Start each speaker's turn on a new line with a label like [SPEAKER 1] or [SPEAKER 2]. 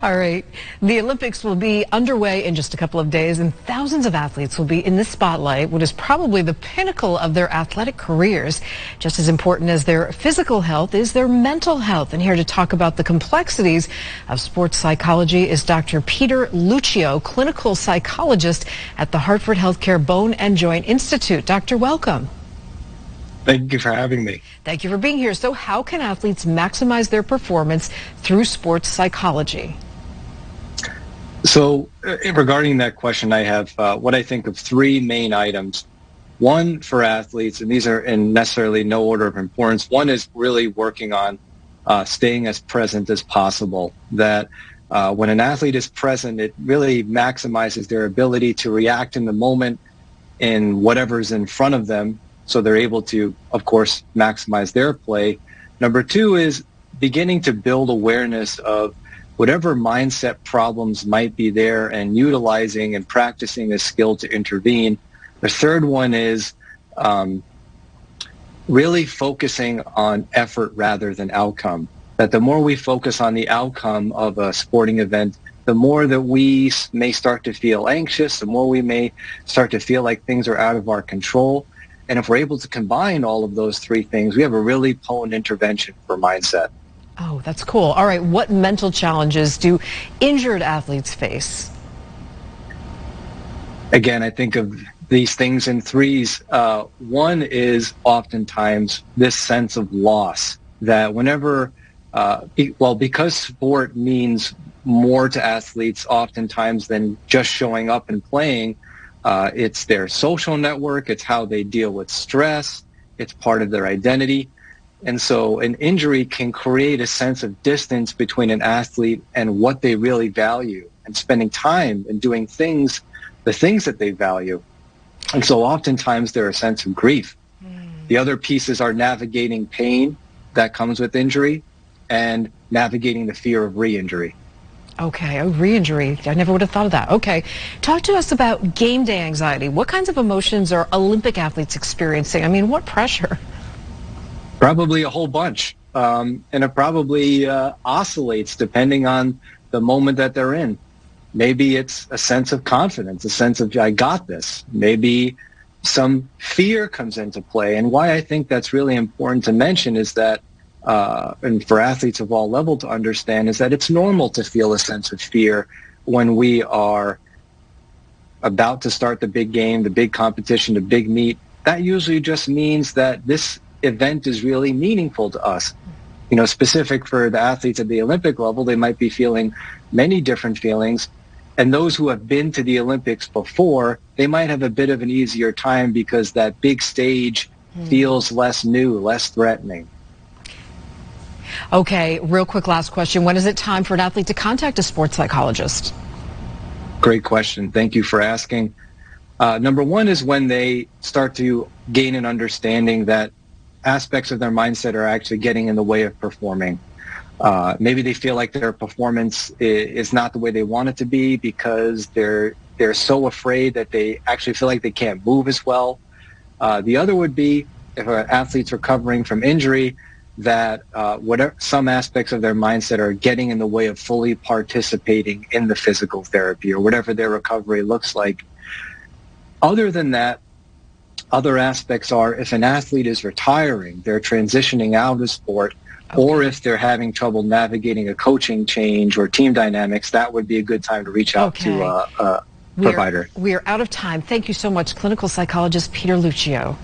[SPEAKER 1] All right. The Olympics will be underway in just a couple of days, and thousands of athletes will be in the spotlight, what is probably the pinnacle of their athletic careers. Just as important as their physical health is their mental health. And here to talk about the complexities of sports psychology is Dr. Peter Lucchio, clinical psychologist at the Hartford Healthcare Bone and Joint Institute. Doctor, welcome.
[SPEAKER 2] Thank you for having me.
[SPEAKER 1] Thank you for being here. So how can athletes maximize their performance through sports psychology?
[SPEAKER 2] So regarding that question, I have what I think of three main items. One for athletes, and these are in necessarily no order of importance. One is really working on staying as present as possible. That when an athlete is present, it really maximizes their ability to react in the moment in whatever's in front of them, so they're able to, of course, maximize their play. Number two is beginning to build awareness of whatever mindset problems might be there and utilizing and practicing a skill to intervene. The third one is really focusing on effort rather than outcome. That the more we focus on the outcome of a sporting event, the more that we may start to feel anxious, the more we may start to feel like things are out of our control. And if we're able to combine all of those three things, we have a really potent intervention for mindset.
[SPEAKER 1] Oh, that's cool. All right, what mental challenges do injured athletes face?
[SPEAKER 2] Again, I think of these things in threes. One is oftentimes this sense of loss, that whenever, because sport means more to athletes oftentimes than just showing up and playing, it's their social network, it's how they deal with stress, it's part of their identity. And so an injury can create a sense of distance between an athlete and what they really value, and spending time and doing the things that they value. And so oftentimes there's a sense of grief. The other pieces are navigating pain that comes with injury and navigating the fear of re-injury.
[SPEAKER 1] Okay, re-injury. I never would have thought of that. Okay. Talk to us about game day anxiety. What kinds of emotions are Olympic athletes experiencing? I mean, what pressure?
[SPEAKER 2] Probably a whole bunch. And it probably oscillates depending on the moment that they're in. Maybe it's a sense of confidence, a sense of, I got this. Maybe some fear comes into play. And why I think that's really important to mention is that, and for athletes of all levels to understand, is that it's normal to feel a sense of fear when we are about to start the big game, the big competition, the big meet. That usually just means that this event is really meaningful to us. You know, specific for the athletes at the Olympic level, they might be feeling many different feelings. And those who have been to the Olympics before, they might have a bit of an easier time because that big stage feels less new, less threatening.
[SPEAKER 1] Okay, real quick last question. When is it time for an athlete to contact a sports psychologist?
[SPEAKER 2] Great question. Thank you for asking. Number one is when they start to gain an understanding that aspects of their mindset are actually getting in the way of performing. Maybe they feel like their performance is not the way they want it to be because they're so afraid that they actually feel like they can't move as well. The other would be if an athlete's recovering from injury, that some aspects of their mindset are getting in the way of fully participating in the physical therapy or whatever their recovery looks like. Other than that, other aspects are if an athlete is retiring, they're transitioning out of sport, or if they're having trouble navigating a coaching change or team dynamics, that would be a good time to reach out to a provider.
[SPEAKER 1] We are out of time. Thank you so much, clinical psychologist Peter Lucchio.